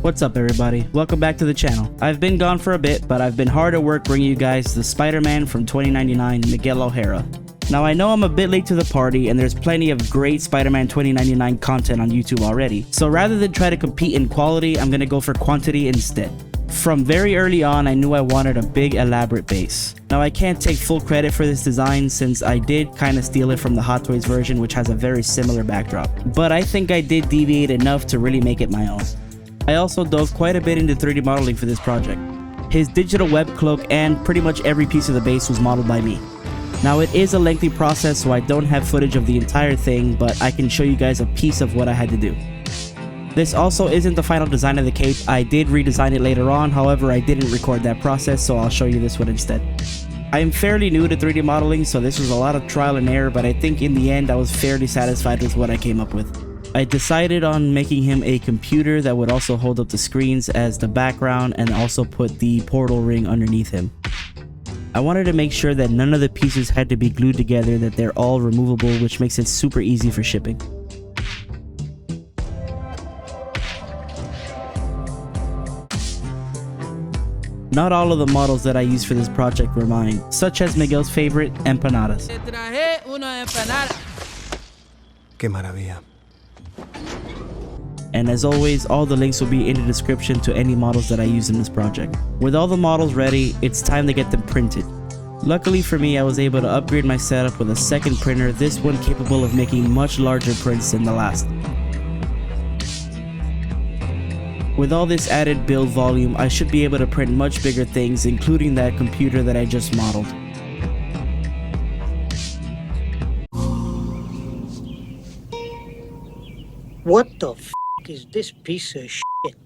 What's up everybody, welcome back to the channel. I've been gone for a bit, but I've been hard at work bringing you guys the Spider-Man from 2099, Miguel O'Hara. Now I know I'm a bit late to the party and there's plenty of great Spider-Man 2099 content on YouTube already, so rather than try to compete in quality, I'm gonna go for quantity instead. From very early on, I knew I wanted a big elaborate base. Now I can't take full credit for this design since I did kinda steal it from the Hot Toys version, which has a very similar backdrop, but I think I did deviate enough to really make it my own. I also dove quite a bit into 3D modeling for this project. His digital web cloak and pretty much every piece of the base was modeled by me. Now it is a lengthy process, so I don't have footage of the entire thing, but I can show you guys a piece of what I had to do. This also isn't the final design of the cape. I did redesign it later on, however I didn't record that process, so I'll show you this one instead. I am fairly new to 3D modeling, so this was a lot of trial and error, but I think in the end I was fairly satisfied with what I came up with. I decided on making him a computer that would also hold up the screens as the background and also put the portal ring underneath him. I wanted to make sure that none of the pieces had to be glued together, that they're all removable, which makes it super easy for shipping. Not all of the models that I used for this project were mine, such as Miguel's favorite, empanadas. Qué maravilla. And as always, all the links will be in the description to any models that I use in this project. With all the models ready, it's time to get them printed. Luckily for me, I was able to upgrade my setup with a second printer, this one capable of making much larger prints than the last. With all this added build volume, I should be able to print much bigger things, including that computer that I just modeled. What the f is this piece of shit?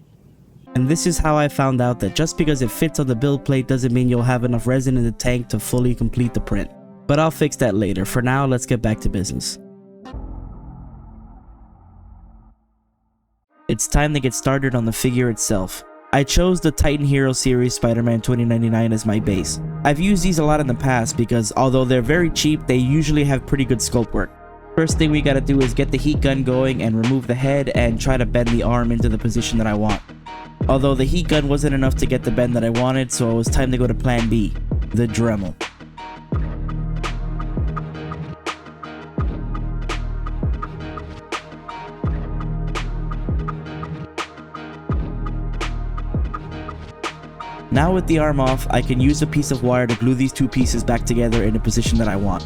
And this is how I found out that just because it fits on the build plate doesn't mean you'll have enough resin in the tank to fully complete the print. But I'll fix that later. For now, let's get back to business. It's time to get started on the figure itself. I chose the Titan Hero Series Spider-Man 2099 as my base. I've used these a lot in the past because although they're very cheap, they usually have pretty good sculpt work. First thing we gotta do is get the heat gun going and remove the head and try to bend the arm into the position that I want. Although the heat gun wasn't enough to get the bend that I wanted, so it was time to go to plan B, the Dremel. Now with the arm off, I can use a piece of wire to glue these two pieces back together in the position that I want.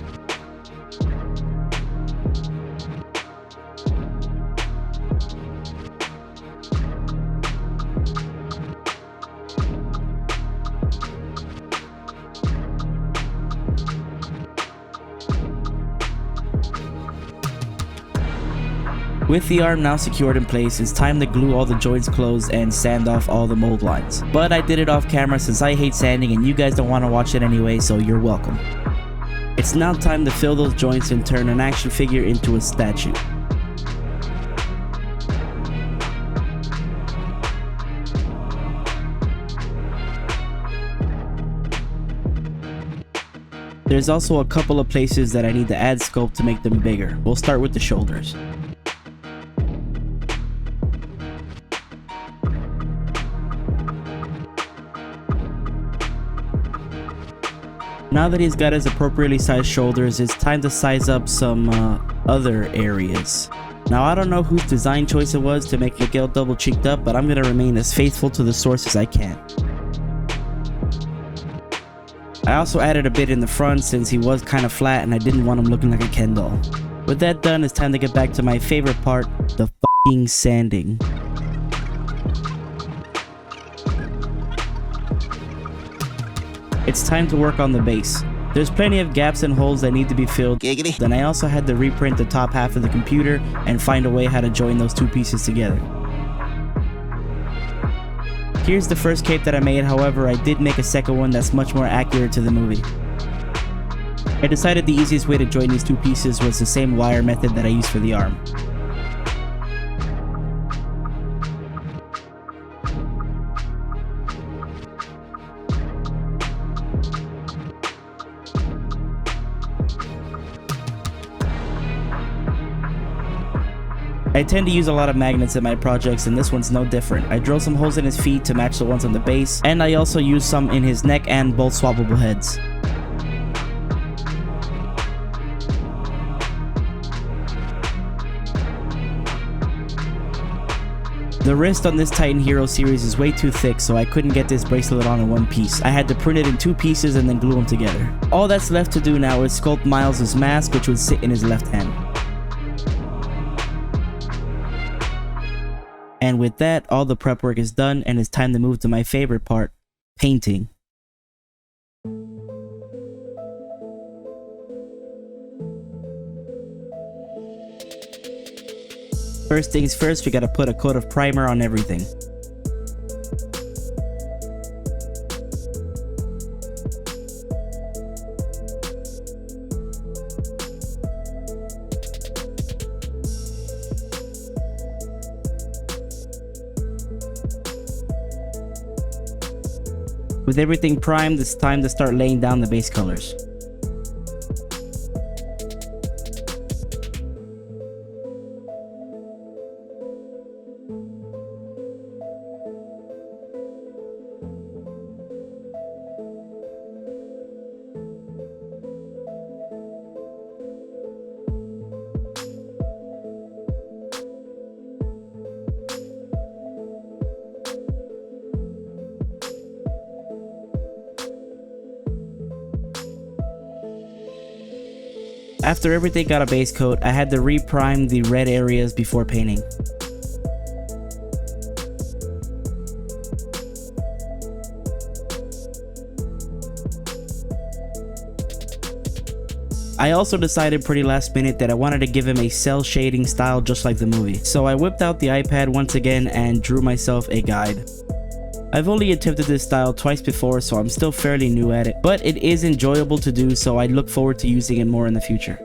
With the arm now secured in place, it's time to glue all the joints closed and sand off all the mold lines. But I did it off camera since I hate sanding and you guys don't want to watch it anyway, so you're welcome. It's now time to fill those joints and turn an action figure into a statue. There's also a couple of places that I need to add sculpt to make them bigger. We'll start with the shoulders. Now that he's got his appropriately sized shoulders, it's time to size up some other areas. Now I don't know whose design choice it was to make Miguel double cheeked up, but I'm gonna remain as faithful to the source as I can. I also added a bit in the front since he was kind of flat and I didn't want him looking like a Ken doll. With that done, it's time to get back to my favorite part, the f***ing sanding. It's time to work on the base. There's plenty of gaps and holes that need to be filled. Giggity. Then I also had to reprint the top half of the computer and find a way how to join those two pieces together. Here's the first cape that I made, however I did make a second one that's much more accurate to the movie. I decided the easiest way to join these two pieces was the same wire method that I used for the arm. I tend to use a lot of magnets in my projects, and this one's no different. I drilled some holes in his feet to match the ones on the base, and I also used some in his neck and both swappable heads. The wrist on this Titan Hero series is way too thick, so I couldn't get this bracelet on in one piece. I had to print it in 2 pieces and then glue them together. All that's left to do now is sculpt Miles' mask, which would sit in his left hand. And with that, all the prep work is done, and it's time to move to my favorite part, painting. First things first, we gotta put a coat of primer on everything. With everything primed, it's time to start laying down the base colors. After everything got a base coat, I had to re-prime the red areas before painting. I also decided pretty last minute that I wanted to give him a cell shading style just like the movie. So I whipped out the iPad once again and drew myself a guide. I've only attempted this style twice before, so I'm still fairly new at it, but it is enjoyable to do, so I look forward to using it more in the future.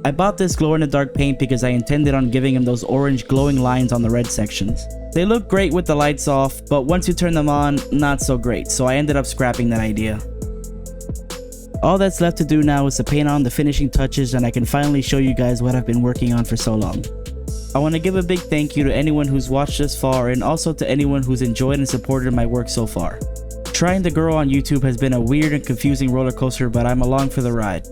I bought this glow-in-the-dark paint because I intended on giving him those orange glowing lines on the red sections. They look great with the lights off, but once you turn them on, not so great, so I ended up scrapping that idea. All that's left to do now is to paint on the finishing touches, and I can finally show you guys what I've been working on for so long. I want to give a big thank you to anyone who's watched this far, and also to anyone who's enjoyed and supported my work so far. Trying to grow on YouTube has been a weird and confusing roller coaster, but I'm along for the ride.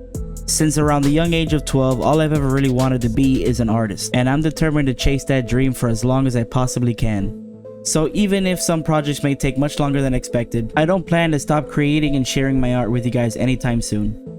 Since around the young age of 12, all I've ever really wanted to be is an artist, and I'm determined to chase that dream for as long as I possibly can. So even if some projects may take much longer than expected, I don't plan to stop creating and sharing my art with you guys anytime soon.